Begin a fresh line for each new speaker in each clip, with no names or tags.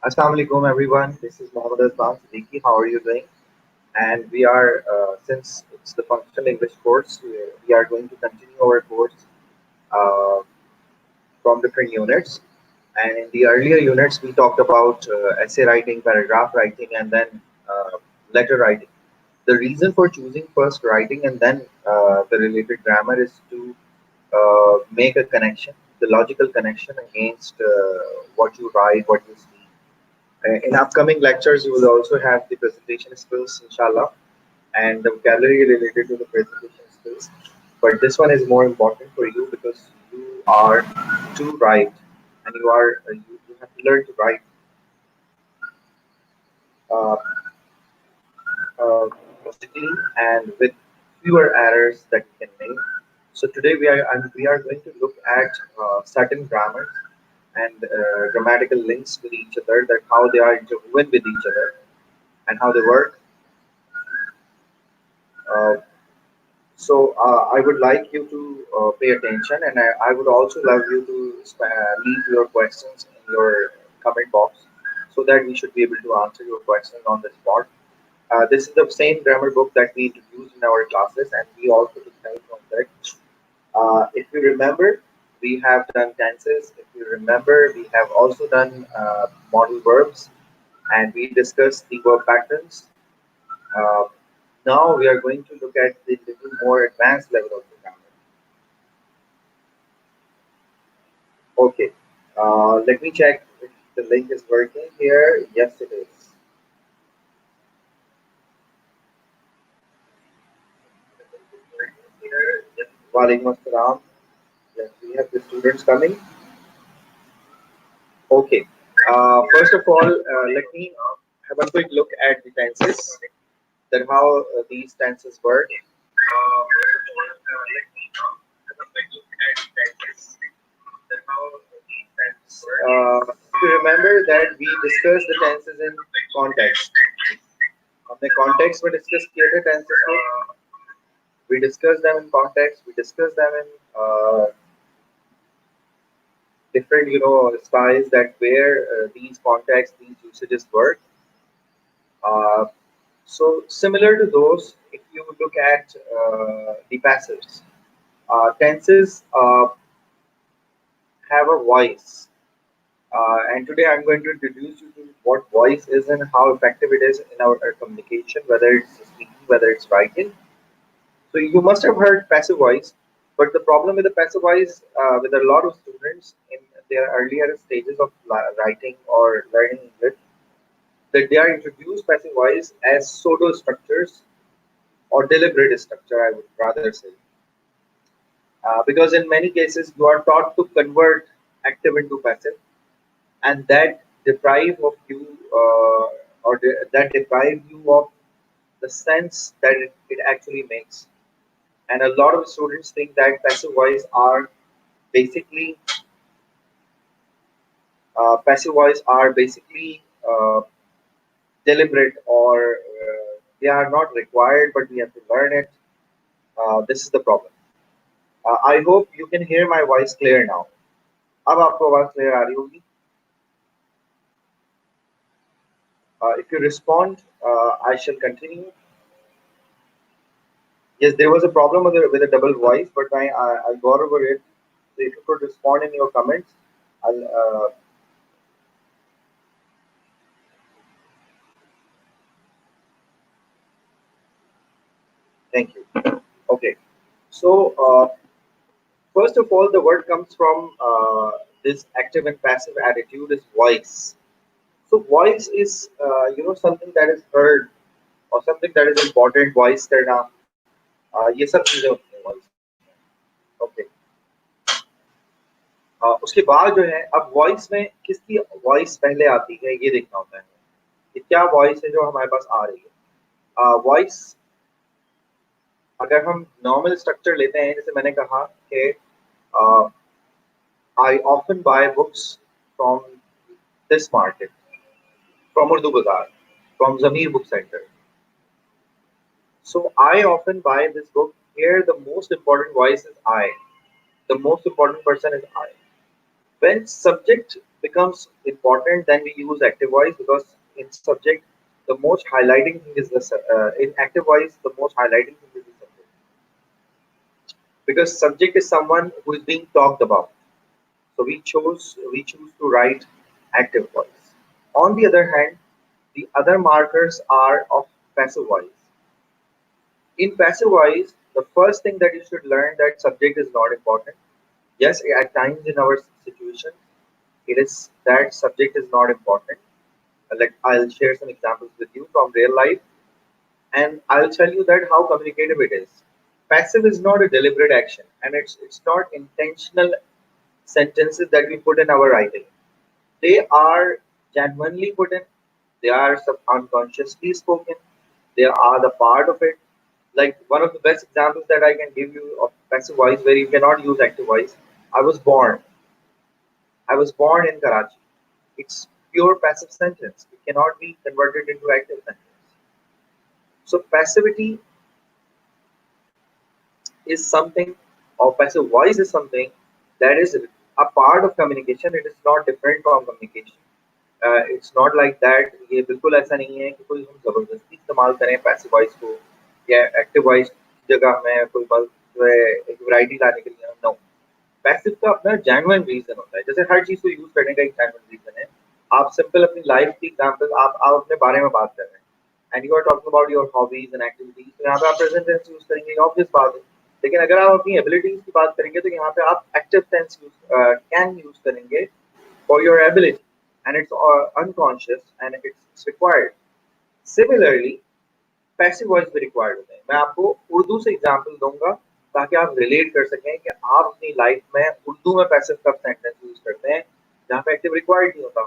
Assalamu alaikum everyone. This is Mohammed Azman Siddiqui. How are you doing? And we are, since it's the functional English course, we are going to continue our course uh, from different units. And in the earlier units, we talked about essay writing, paragraph writing, and then uh, letter writing. The reason for choosing first writing and then the related grammar is to make a connection, the logical connection against what you write, what you speak. In upcoming lectures, you will also have the presentation skills, inshallah, and the vocabulary related to the presentation skills. But this one is more important for you because you are to write, and you have to learn to write uh, uh, logically and with fewer errors that you can make. So today we are going to look at certain grammars and grammatical links with each other, that how they are interwoven with each other and how they work. Uh, So I would like you to pay attention, and I would also love you to leave your questions in your comment box, so that we should be able to answer your questions on the spot. This is the same grammar book that we introduced in our classes, and we also took help from that. If you remember, we have done tenses. If you remember, we have also done modal verbs, and we discussed the verb patterns. Uh, Now we are going to look at the little more advanced level of the grammar. Okay, let me check if the link is working here. Yes, it is. Walaikum assalam. Yes, we have the students coming. Okay. First of all, let me have a quick look at the tenses, that how these tenses work. First of all, let me have a quick look at the tenses, that how these tenses work. If you remember that we discussed the tenses in context. हमने context में discuss किए थे tenses को. We discussed them in context. We discussed them in different, styles that where these contexts, these usages work. Uh, so similar to those, if you look at the passives, tenses have a voice. And today I'm going to introduce you to what voice is and how effective it is in our communication, whether it's speaking, whether it's writing. So you must have heard passive voice, but the problem with the passive voice, with a lot of students in their earlier stages of writing or learning English, that they are introduced passive voice as pseudo structures or deliberate structure, I would rather say, because in many cases you are taught to convert active into passive, and that deprive of you, that deprive you of the sense that it actually makes. And a lot of students think that passive voice are basically passive voice are basically deliberate, or they are not required, but we have to learn it. This is the problem. I hope you can hear my voice clear now. अब आपको आवाज clear आ रही होगी. If you respond, I shall continue. Yes, there was a problem with a double voice, but I got over it. So if you could respond in your comments, I'll. Thank you. Okay. So first of all, the word comes from this active and passive attitude is voice. So voice is something that is heard or something that is important. Voice करना, ये सब चीजें होती हैं voice में. Okay. उसके बाद जो है, अब वॉइस में किसकी वॉइस पहले आती है ये देखना होता है कि क्या वॉइस है जो हमारे पास आ रही है. वॉइस अगर हम नॉर्मल स्ट्रक्चर लेते हैं, जैसे मैंने कहा कि I often buy books from this market, from Urdu Bazaar, from Zamir Book Center. So I often buy this book. Here, the most important voice is I. The most important person is I. When subject becomes important, then we use active voice because in subject, the most highlighting thing is in active voice, the most highlighting thing is the subject because subject is someone who is being talked about. So we choose to write active voice. On the other hand, the other markers are of passive voice. In passive voice, the first thing that you should learn that subject is not important. Yes, at times in our situation, it is that subject is not important. Like I'll share some examples with you from real life, and I'll tell you that how communicative it is. Passive is not a deliberate action, and it's not intentional sentences that we put in our writing. They are genuinely put in. They are unconsciously spoken. They are the part of it. Like one of the best examples that I can give you of passive voice where you cannot use active voice. I was born. I was born in Karachi. It's pure passive sentence. It cannot be converted into active sentence. So passivity is something, or passive voice is something that is a part of communication. It is not different from communication. It's not like that. ये बिल्कुल ऐसा नहीं है कि कोई हम जबरदस्ती इस्तेमाल करें पैसिव वॉइस को या एक्टिव वॉइस की जगह में कोई बस जो है एक वैरायटी लाने के लिए नो पैसिव का अपना जेन्युइन रीजन होता है जैसे हर चीज को यूज करने का एक जेन्युइन रीजन है आप सिंपल अपनी लाइफ की एग्जांपल आप अपने बारे में बात कर रहे हैं and you are talking about your hobbies and activities तो यहाँ पे आप प्रेजेंट टेंस यूज करेंगे ऑब्वियस बात है लेकिन अगर आप अपनी एबिलिटीज की बात करेंगे तो यहाँ पे आप active tense use can use करेंगे for your ability and it's unconscious and it's required. Similarly, passive voice भी रिक्वायर्ड होते हैं मैं आपको उर्दू से एग्जांपल दूंगा ताकि आप रिलेट कर सकें कि आप अपनी लाइफ में उर्दू में पैसिव कब सेंटेंस यूज करते हैं जहाँ पे एक्टिव रिक्वायर्ड नहीं होता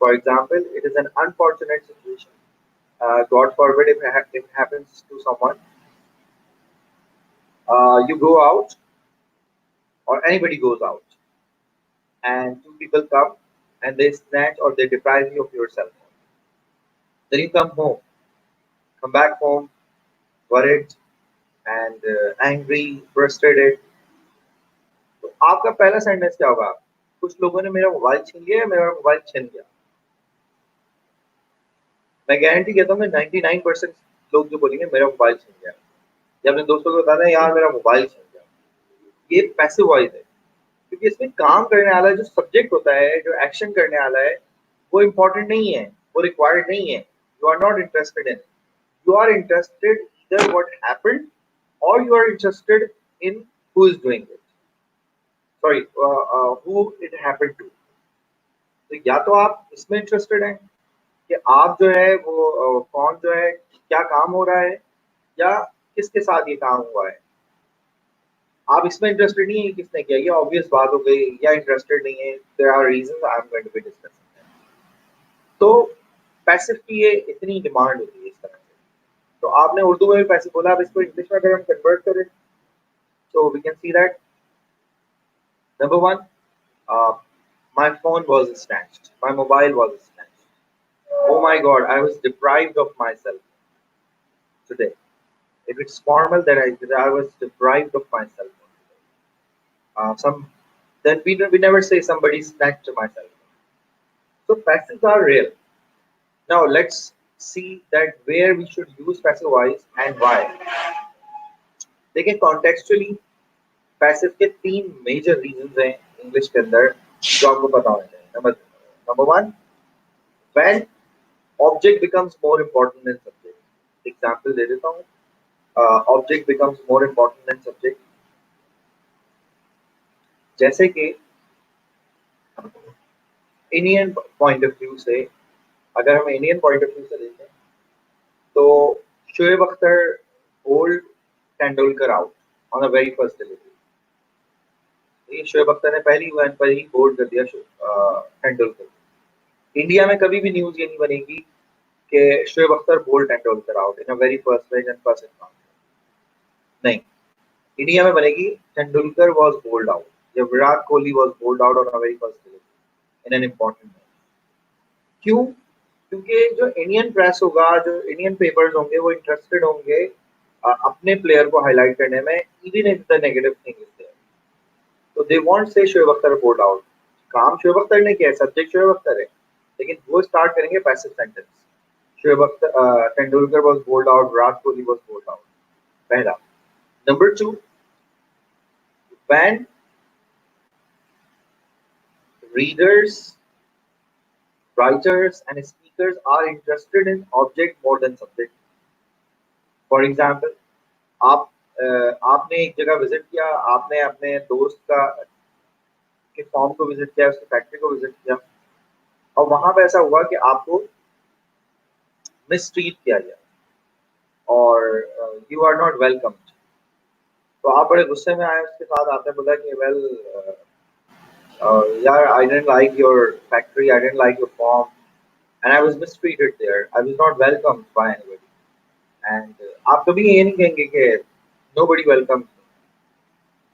for example it is an unfortunate situation God forbid if it happens to someone you go out or anybody goes out and two people come and they snatch or they deprive you of your cell phone then you come back home worried and angry, frustrated. तो आपका पहला sentence क्या होगा कुछ लोगों ने मेरा mobile छीन लिया मेरा मोबाइल छीन गया मैं गारंटी कहता हूँ 99% लोग जो बोलेंगे मेरा मोबाइल छीन गया या अपने दोस्तों को बताना यार मेरा मोबाइल छीन गया ये पैसिव वॉइस है क्योंकि इसमें काम करने वाला जो सब्जेक्ट होता है जो एक्शन करने वाला है वो इम्पोर्टेंट नहीं है वो रिक्वायर्ड नहीं है you are not interested in you are interested either what happened or you are interested in who is doing it. Sorry, who it happened to. तो या तो आप इसमें इंटरेस्टेड हैं कि आप जो है वो कौन जो है क्या काम हो रहा है या किसके साथ ये काम हुआ है आप इसमें इंटरेस्टेड नहीं है किसने किया ये ऑब्वियस बात हो गई या इंटरेस्टेड नहीं है there are reasons I am going to be discussing तो पैसिव की ये इतनी डिमांड होती है इस तरह तो आपने उर्दू में भी पैसे बोला अब इसको इंग्लिश में अगर हम कन्वर्ट करें तो we can see that number one my phone was snatched my mobile was snatched oh my god I was deprived of myself today if it's formal then I was deprived of myself some then we never say somebody snatched my cell phone so passives are real now let's see that where we should use passive voice and why देखिए contextually passive के तीन major reasons हैं English के अंदर जो आपको पता होना चाहिए number one when object becomes more important than subject example दे देता हूँ object becomes more important than subject जैसे कि इंडियन पॉइंट ऑफ व्यू से अगर हम इंडियन पॉइंट ऑफ व्यू से देखें तो Shoaib Akhtar bowled Tendulkar out on the very first delivery ये शोएब अख्तर ने पहली ओवर पर ही बोल्ड कर दिया तेंदुलकर इंडिया में कभी भी न्यूज ये नहीं बनेगी कि Shoaib Akhtar bowled Tendulkar out in a very first match and first encounter नहीं इंडिया में बनेगी तेंदुलकर वाज बोल्ड आउट या Virat Kohli was bowled out on a very first delivery in an important match क्यों क्योंकि जो इंडियन प्रेस होगा जो इंडियन पेपर्स होंगे वो इंटरेस्टेड होंगे अपने प्लेयर को हाईलाइट करने में even if the negative thing is there तो they want say Shoaib Akhtar bold out काम शोएब अख्तर ने किया है, सब्जेक्ट शोएब अख्तर है, लेकिन वो स्टार्ट करेंगे passive sentence. Shoaib Akhtar Tendulkar was bowled out, Virat Kohli was bowled out. पहला। Number two, when readers, writers and speakers are interested in object more than subject. For example, आप आपने एक जगह विजिट किया, आपने अपने दोस्त का के फॉर्म को विजिट किया, उसकी फैक्ट्री को विजिट किया, और वहां पे ऐसा हुआ कि आपको मिसट्रीट किया गया और यू आर नॉट वेलकम। तो आप बड़े गुस्से में आए उसके साथ, आपने बोला कि वेल यार, I don't like your factory, I don't like your form, and I was mistreated there, I was not welcome by anybody. And आप कभी ये नहीं कहेंगे कि नोबडी वेलकम,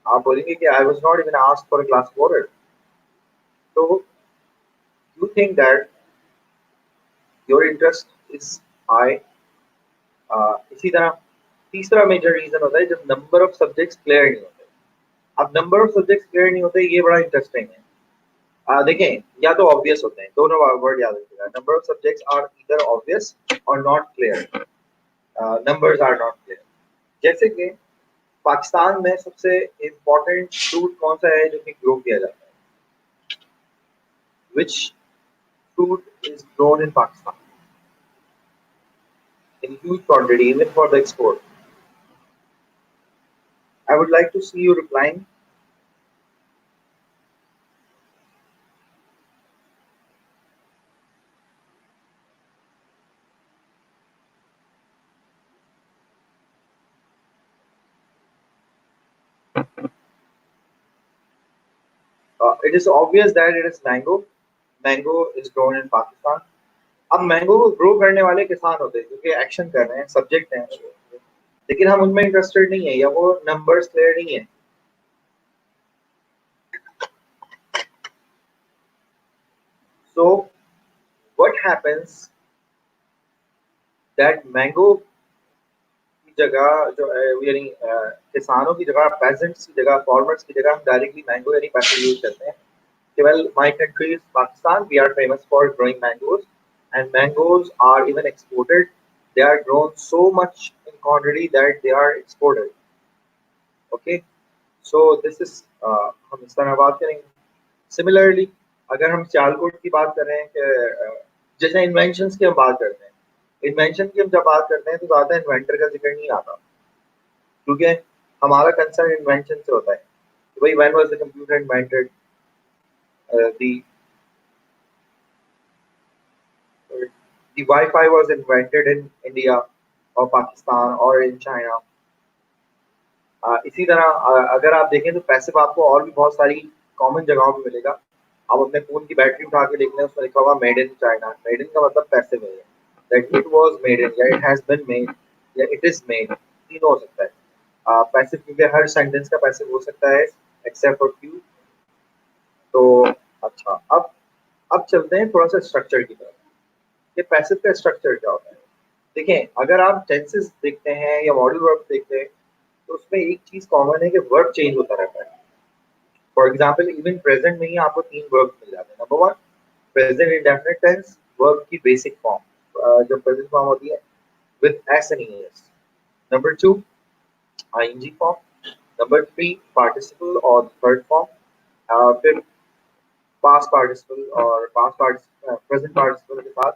आप बोलेंगे कि I was not even asked for a glass of water. तो you think that your interest is high. इसी तरह तीसरा मेजर रीजन होता है जब नंबर ऑफ सब्जेक्ट्स क्लियर नहीं होते। अब नंबर ऑफ सब्जेक्ट्स क्लियर नहीं होते, ये बड़ा इंटरेस्टिंग है। देखें, या तो ऑब्वियस होते हैं, दोनों वर्ड याद रखिएगा, number of subjects are either obvious और not clear, numbers are not clear. जैसे कि पाकिस्तान में सबसे इम्पोर्टेंट फ्रूट कौन सा है जो कि ग्रो किया जाता है? Which fruit is grown in Pakistan in huge quantity, even for the export? I would like to see you replying. It is obvious that it is mango. Mango is grown in Pakistan. अब mango को grow करने वाले किसान होते हैं जो कि action कर रहे हैं, सब्जेक्ट हैं, लेकिन हम उनमें इंटरेस्टेड नहीं है या वो नंबर्स क्लियर नहीं है। So what happens that mango की जगह जो यानी किसानों की जगह, पेजेंट्स की जगह, फार्मर्स की जगह हम डायरेक्टली मैंगो यानी पैसे यूज करते हैं। Well, my country is Pakistan. We are famous for growing mangoes, and mangoes are even exported. They are grown so much in quantity that they are exported. Okay, so this is हम इस तरह बात करेंगे। Similarly, अगर हम सियालकोट की बात कर रहे हैं कि जैसे इन्वेंशंस की हम बात करते हैं, इन्वेंशन की हम जब बात करते हैं तो ज़्यादा इन्वेंटर का जिक्र नहीं आता, क्योंकि हमारा कंसर्न इन्वेंशन से होता है कि भाई when was the computer invented, the the Wi-Fi was invented in India or Pakistan or in China. इसी तरह अगर आप देखें तो पैसिव आपको और भी बहुत सारी कॉमन जगहों पे मिलेगा। आप अपने फोन की बैटरी उठा के देख लें, उसमें लिखा हुआ made in China. Made in का मतलब पैसिव है, that it was made in या इट हैज बीन मेड या इट इज मेड, तीनों हो सकता है। पैसिव क्योंकि हर सेंटेंस का पैसिव हो सकता है एक्सेप्ट फॉर फ्यू। तो अच्छा, अब चलते हैं थोड़ा सा स्ट्रक्चर की तरफ। ये पैसिव का स्ट्रक्चर क्या होता है? देखें, अगर आप टेंसेस देखते हैं या मॉडल वर्ब देखते हैं तो उसमें एक चीज कॉमन है कि वर्ब चेंज होता रहता है। फॉर एग्जांपल, इवन प्रेजेंट में ही आपको तीन वर्ब मिल जाते हैं। Number one, present indefinite tense, verb की बेसिक फॉर्म जो प्रेजेंट फॉर्म होती है with S and ES. Number two, ING form. Number three, participle और थर्ड फॉर्म। फिर पास्ट पार्टिसिपल और प्रेजेंट पार्टिसिपल के साथ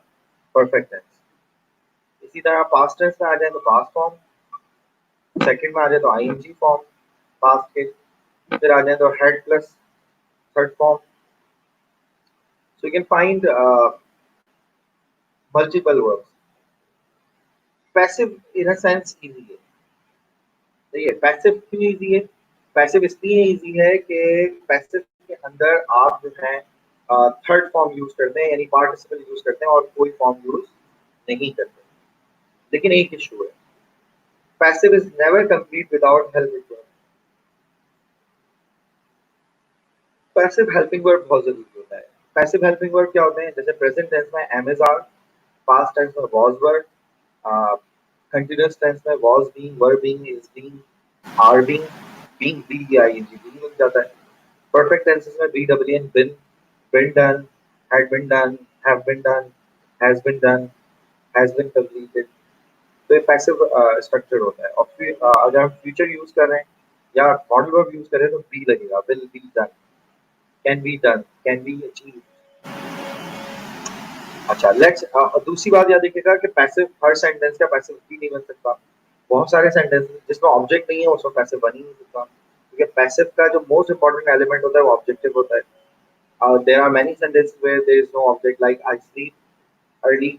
परफेक्ट टेंस। इसी तरह पास्ट टेंस में आ जाए तो पास्ट फॉर्म, सेकंड में आ जाए तो आईएनजी फॉर्म पास्ट के, फिर आ जाए तो head plus third form. So you can find multiple verbs. Passive in a sense easy है। देखिए, पैसिव क्यों इजी है? पैसिव इसलिए इजी है कि पैसिव के अंदर आप जो है थर्ड फॉर्म यूज करते हैं, यानी पार्टिसिपल यूज करते हैं और कोई फॉर्म यूज नहीं करते। लेकिन एक इशू है, passive is never complete without helping verb. Passive helping verb बहुत जरूरी होता है। पैसिव हेल्पिंग वर्ब क्या होते हैं? जैसे प्रेजेंट टेंस में am is are, past tense में वाज वर, कंटीन्यूअस टेंस में was being, were being, is being, are being, being B I N G being लग जाता है। परफेक्ट टेंसेस में B W N been, been done, had been done, have been done, has been done, has been completed. तो ये passive structure होता है और फिर अगर हम फ्यूचर यूज कर रहे हैं या मॉडल वर्ब यूज कर रहे हैं तो बी लगेगा, will be done, done, can be achieve. अच्छा लेट्स दूसरी बात याद रखिएगा कि पैसिव हर सेंटेंस का पैसिव भी नहीं बन सकता। बहुत सारे सेंटेंस जिसमें ऑब्जेक्ट नहीं है उसमें पैसिव बन ही नहीं सकता, क्योंकि पैसिव का जो मोस्ट इंपॉर्टेंट एलिमेंट होता है वो ऑब्जेक्टिव होता है। There are many sentences where there is no object like I sleep early,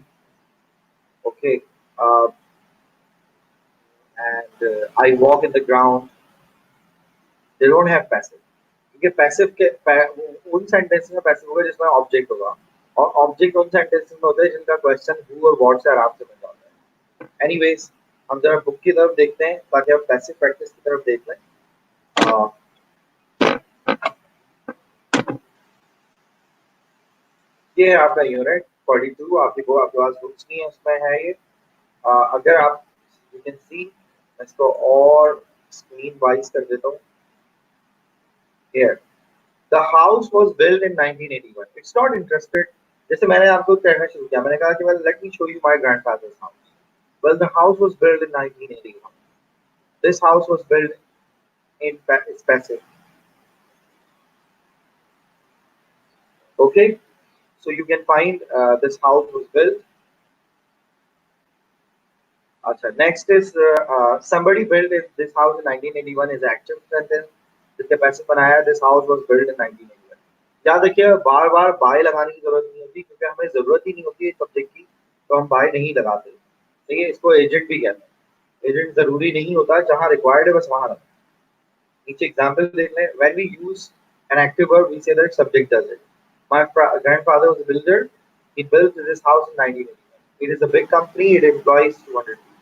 okay, and I walk in the ground, they don't have passive, क्योंकि पैसिव के उन सेंटेंस में पैसिव होगा जिसमें ऑब्जेक्ट होगा, और ऑब्जेक्ट उन सेंटेंसेस में होता है जिनका क्वेश्चन हु और व्हाट से आराम से मिल जाता है। एनीवेज हम जरा बुक की तरफ देखते हैं ताकि हम पैसिव प्रैक्टिस की तरफ देख लें। अह, ये है आपका यूनिट 42, आपके पास बुक्स नहीं है उसमें है ये। अगर आप यू कैन सी, मैं इसको और स्क्रीन वाइज कर देता हूँ। Here the house was built in 1981, it's not interested. जैसे मैंने आपको कहना शुरू किया, मैंने कहा कि well let me show you my grandfathers house. Well the house was built in 1981, this house was built in passive, okay, so you can find this house was built. Acha, next is somebody built this house in 1981 is active sentence, जिसके passive बनाया this house was built in 1981। याद रखिए बार बार bye लगाने की जरूरत नहीं होती, क्योंकि हमें जरूरत ही नहीं होती है सब्जेक्ट की, तो हम बाय नहीं लगाते। ठीक है, इसको एजेंट भी कहते हैं। एजेंट जरूरी नहीं होता, जहाँ रिक्वायर्ड है बस वहां रखें। नीचे एग्जाम्पल देख लें, when we use an active verb we say that subject does it। My grandfather was a builder, he built this house in 1981, it is a big company, it employs 200 people।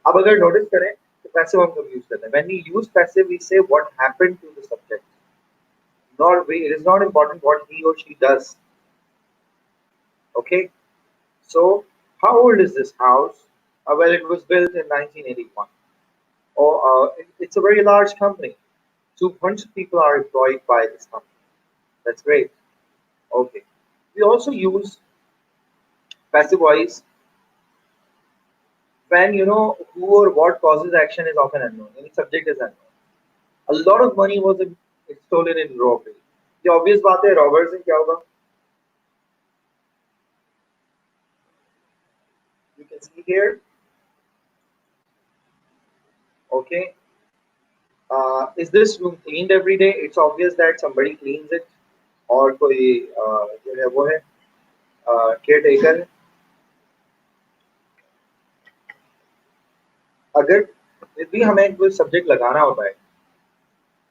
अब अगर notice करें तो passive हम कब use करते हैं, when we use passive we say what happened to the subject, not we, it is not important what he or she does, okay। So how old is this house? Well, it was built in 1981, or it's a very large company, 200 people are employed by this company, that's great, okay। We also use passive voice when you know who or what causes action is often unknown, any subject is unknown। A lot of money was stolen in robbery। The obvious बात है robbers में क्या होगा, you can see here, okay। Is this room cleaned every day? It's obvious that somebody cleans it, और कोई जो है वो है caretaker है। अगर फिर भी हमें कोई सब्जेक्ट लगाना होता है,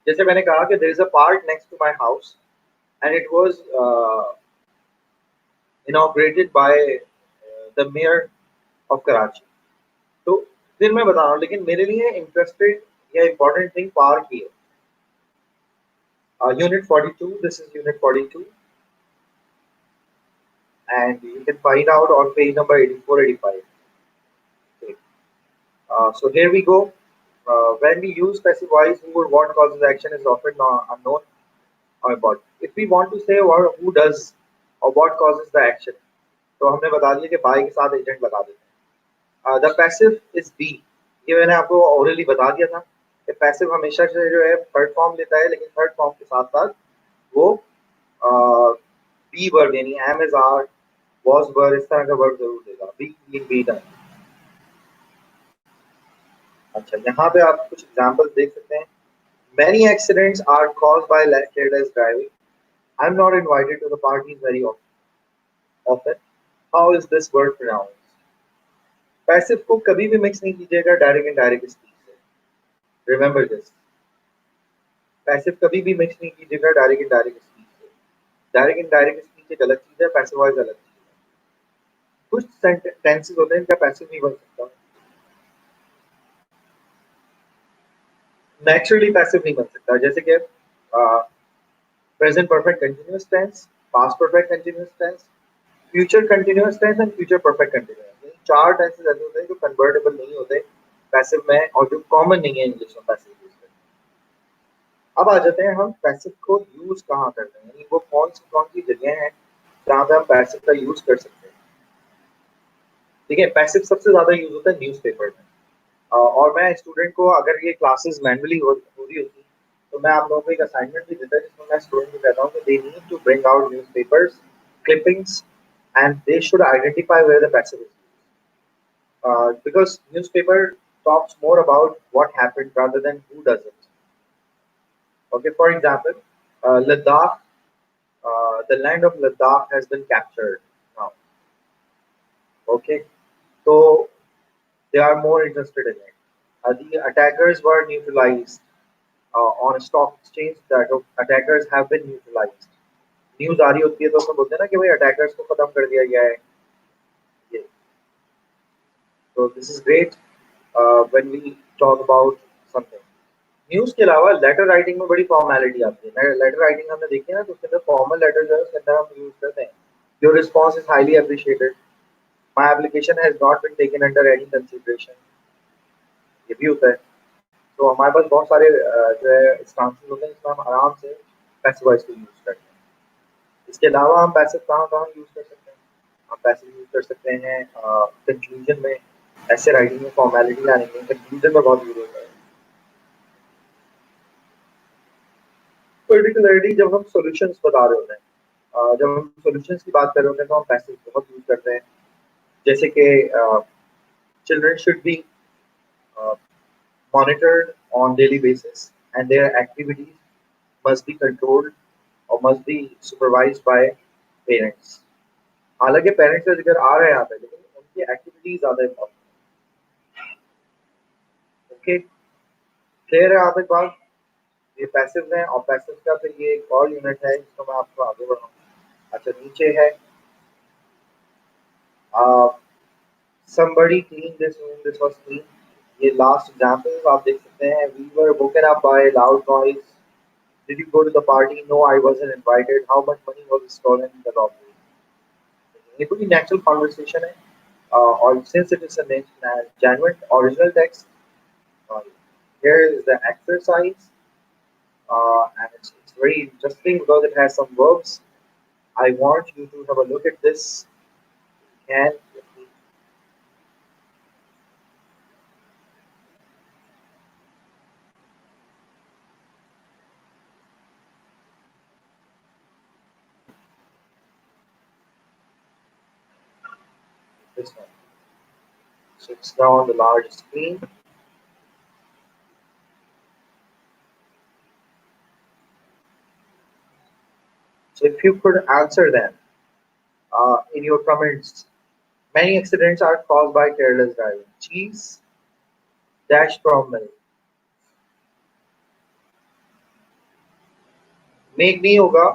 जैसे मैंने कहा कि there is a park next to my house and it was inaugurated by the mayor of Karachi, तो फिर मैं बता रहा हूँ, लेकिन मेरे लिए इंटरेस्टेड या इम्पोर्टेंट थिंग पार्क ही है। Unit 42, this is unit 42, and you can find out on page number 84, 85। Okay. So here we go। When we use passive voice, who or what causes action is often unknown or important। If we want to say who does or what causes the action, तो हमने बता दिया कि by के साथ agent लगा देते हैं। The passive is be, ये मैंने आपको ऑलरेडी बता दिया था कि पैसिव हमेशा से जो है थर्ड फॉर्म लेता है, लेकिन थर्ड फॉर्म के साथ साथ वो बी वर्ब यानी am is are, was were, इस तरह का वर्ब जरूर देगा, बी बीन बी डन। अच्छा, यहाँ पे आप कुछ एग्जांपल देख सकते हैं। Many accidents are caused by careless driving। I'm not invited to the parties very often। How is this word pronounced? Passive को कभी भी मिक्स नहीं कीजिएगा डायरेक्ट इनडायरेक्ट स्पीच से, रिमेंबर दिस। पैसिव कभी भी मिक्स नहीं कीजिएगा डायरेक्ट इनडायरेक्ट स्पीच से। डायरेक्ट इनडायरेक्ट स्पीच एक अलग चीज है, पैसिव वॉइस अलग चीज है। कुछ टेंसेस होते हैं इनका पैसिव नहीं बन सकता, नेचुरली पैसिव नहीं बन सकता, जैसे कि present perfect continuous tense, past perfect continuous tense, future continuous tense and future perfect continuous. चार टेंसेस ऐसे होते हैं जो कन्वर्टेबल नहीं होते पैसिव में और जो कॉमन नहीं है इंग्लिश में पैसिव यूज करना। अब आ जाते हैं हम पैसिव को यूज कहाँ करते हैं, यानी वो कौन सी जगह है जहाँ पे हम पैसिव का यूज कर सकते हैं। ठीक है, पैसिव सबसे ज्यादा यूज होता है न्यूज़पेपर में। और मैं स्टूडेंट को, अगर ये क्लासेस मैनुअली हो रही होती तो मैं आप लोगों को एक असाइनमेंट भी देता जिसमें मैं स्टूडेंट को कहता हूँ कि they need to bring out newspapers clippings and they should identify where the passive is. Because newspaper talks more about what happened rather than who does it. Okay, for example, Ladakh, the land of Ladakh has been captured now. Okay, so they are more interested in it. The attackers were neutralized on a stock exchange. That attackers have been neutralized. News आ रही होती है तो उसमें बोलते हैं ना कि भाई अटैकर्स को खत्म कर दिया गया है ये। तो this is great when we talk about something. News के अलावा लेटर राइटिंग में बड़ी फॉर्मेलिटी आती है। लेटर राइटिंग हमने देखी है ना, तो उसके अंदर फॉर्मल लेटर जो है उसके अंदर हम यूज करते हैं, your response is highly appreciated, my application has not been taken under any consideration, ये भी होता है। तो हमारे पास बहुत सारे जो है इंस्टांसेस होते हैं जिसमें हम आराम से पैसिव वॉइस को यूज करते हैं। इसके अलावा हम पैसिव कहाँ कहाँ यूज कर सकते हैं, हम पैसिव यूज कर सकते हैं कंक्लूजन में। ऐसे राइटिंग में फॉर्मेलिटी लाने में कंक्लूजन में बहुत यूज होता है। पर्टिकुलरली जब हम सॉल्यूशंस बता रहे होते हैं, जब हम सॉल्यूशंस की बात कर रहे होते हैं तो हम पैसेज बहुत यूज करते हैं। जैसे कि children should be monitored on daily basis and their activities must be controlled or must be supervised by parents। हालांकि पेरेंट्स का जिक्र आ रहा है यहाँ पे, लेकिन उनकी एक्टिविटीज ज्यादा इम्पोर्टेंट। ओके, क्लियर है यहाँ तक बात? ये पैसिव है, और पैसिव का फिर ये एक और यूनिट है जिसको मैं आपको आगे बढ़ाऊंगा। अच्छा, नीचे है somebody clean this room, this was clean। ये लास्ट एग्जाम्पल आप देख सकते हैं। We were woken up by loud noise। Did you go to the party? No, I wasn't invited। How much money was stolen in the robbery? ये पूरी natural conversation है। और since it is a genuine original text, uh, here is the exercise, and it's very interesting because it has some verbs। I want you to have a look at this and this one. So it's now on the large screen. So if you could answer them in your comments, many accidents are caused by careless driving। Cheese dash from milk। Make नहीं होगा,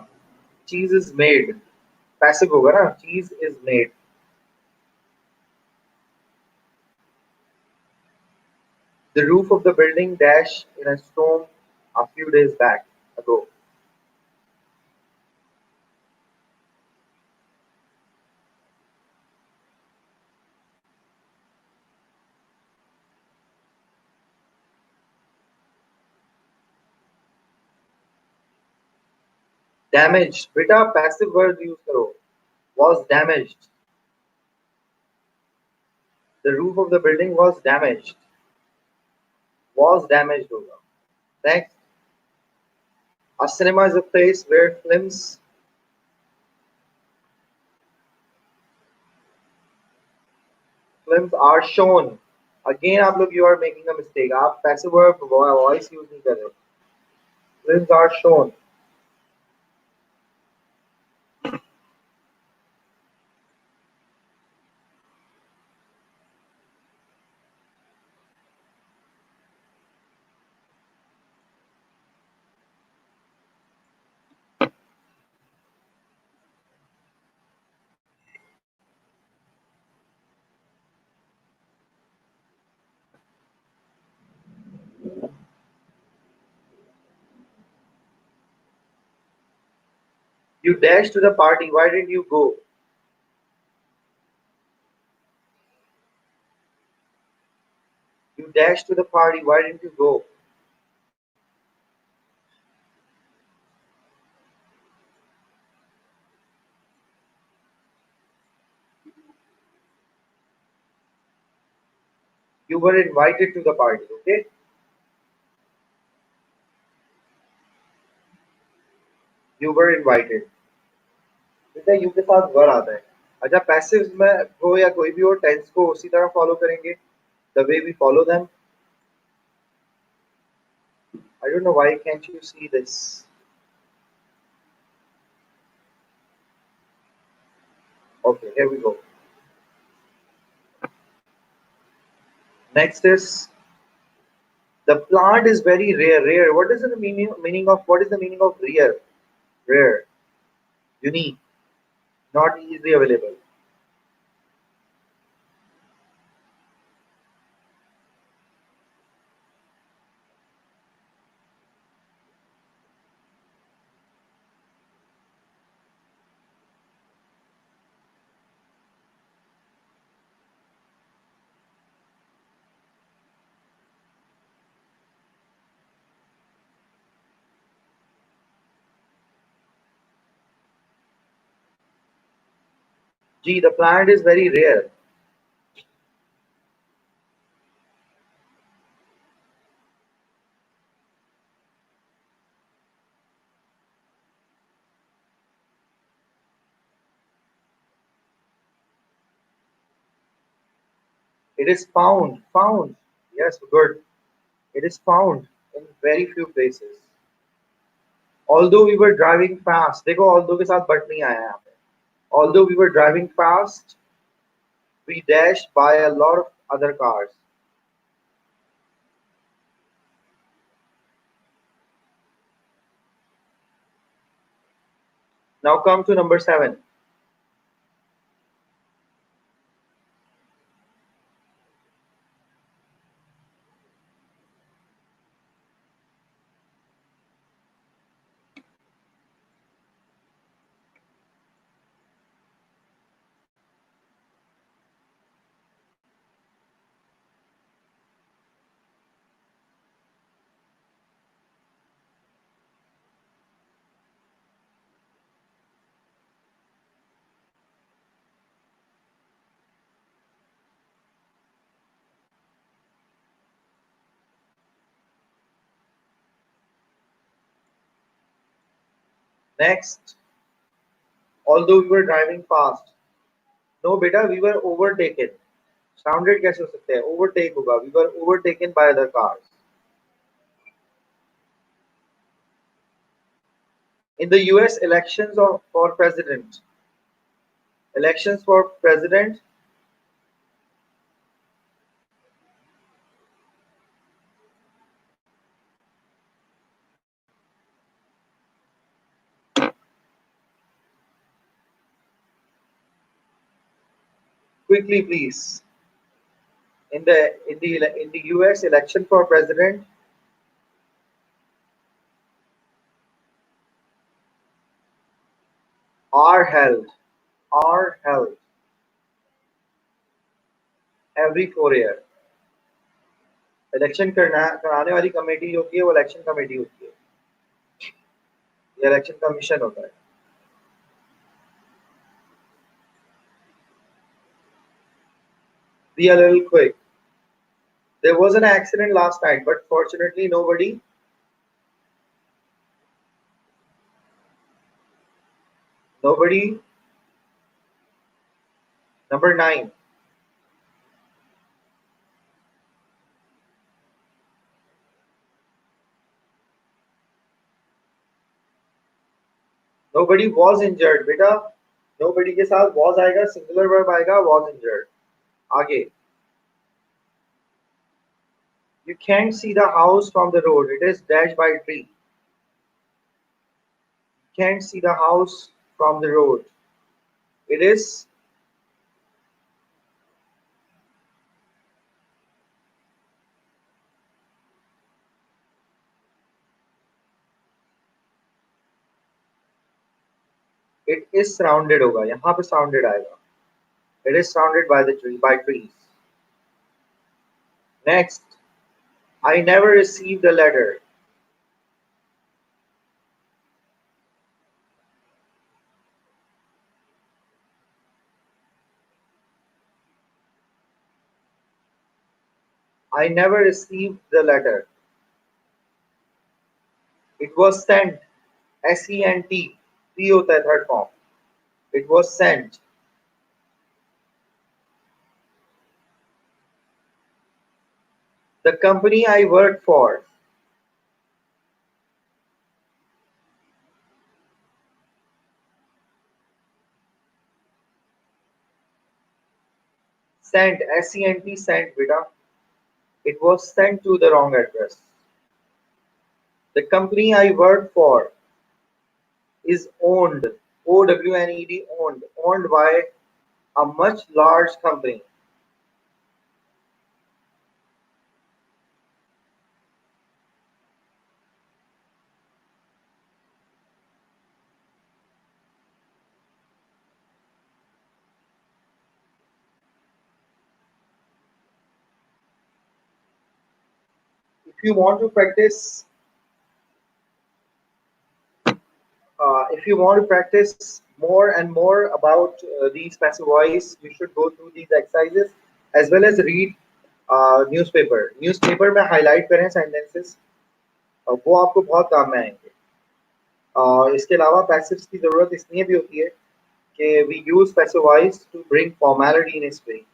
cheese is made। Passive होगा ना, cheese is made। The roof of the building dash in a storm a few days back ago। Damaged, बेटा passive word use करो। Was damaged। The roof of the building was damaged। Was damaged होगा। Next, a cinema is a place where films are shown। Again आप लोग, you are making a mistake, आप passive verb voice use नहीं कर रहे। Films are shown. You dashed to the party, why didn't you go? You dashed to the party, why didn't you go? You were invited to the party, okay? You were invited. बेटा you के साथ वर आता है. अच्छा passives में हो या कोई भी हो टेंस को उसी तरह फॉलो करेंगे. The way we follow them. I don't know why can't you see this. Okay, here we go. Next is the plant is very rare. Rare. What is the meaning of what is the meaning of rare? Rare. Unique. Not easily available. Gee, the plant is very rare. It is found. Found. Yes, good. It is found in very few places. Although we were driving fast, देखो although के साथ but नहीं आया यहाँ पे. Although we were driving fast, we dashed by a lot of other cars. Now come to number 7. Next, although we were driving fast. No बेटा, we were overtaken. Sounded कैसे हो सकते हैं? Overtake होगा. We were overtaken by other cars. In the US for president. Elections for president. Quickly, please. In the US election for president are held are held every 4 year. Election करना कराने वाली committee जो होती है वो election committee होती है. ये इलेक्शन कमीशन होता है. Be a little quick. There was an accident last night, but fortunately nobody. Number 9. Nobody was injured, बेटा. Nobody के साथ was आएगा, singular verb आएगा, was injured. आगे. You can't see the house from the road. It is dashed by a tree. Can't see the house from the road. It is it is surrounded होगा. यहाँ पे surrounded आएगा. It is surrounded by the tree by trees. Next, I never received a letter. I never received the letter. It was sent. SENT. P होता है third form. It was sent. The company I worked for. Sent. SENT sent beta. It was sent to the wrong address. The company I worked for is owned. OWNED owned. Owned by a much large company. If you want to practice more and more about these passive voice, you should go through these exercises as well as read newspaper newspaper में highlight करें sentences वो आपको बहुत काम में आएंगे इसके अलावा पैसिव्स की ज़रूरत इसलिए भी होती है कि we use passive voice to bring formality in speech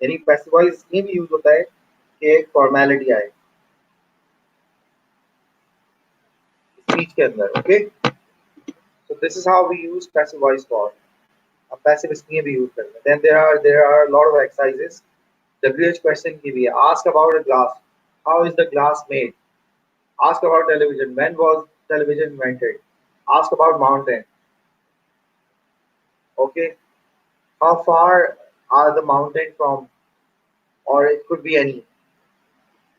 यानी पैसिव वॉइस इसलिए भी यूज़ होता है कि एक फॉर्मेलिटी आए स्पीच के अंदर okay so this is how we use passive voice for अब पैसिव इसलिए भी यूज करते हैं then there are lot of exercises WH question की भी है ask about a glass how is the glass made ask about television when was television invented ask about mountain okay how far are the mountain from or it could be any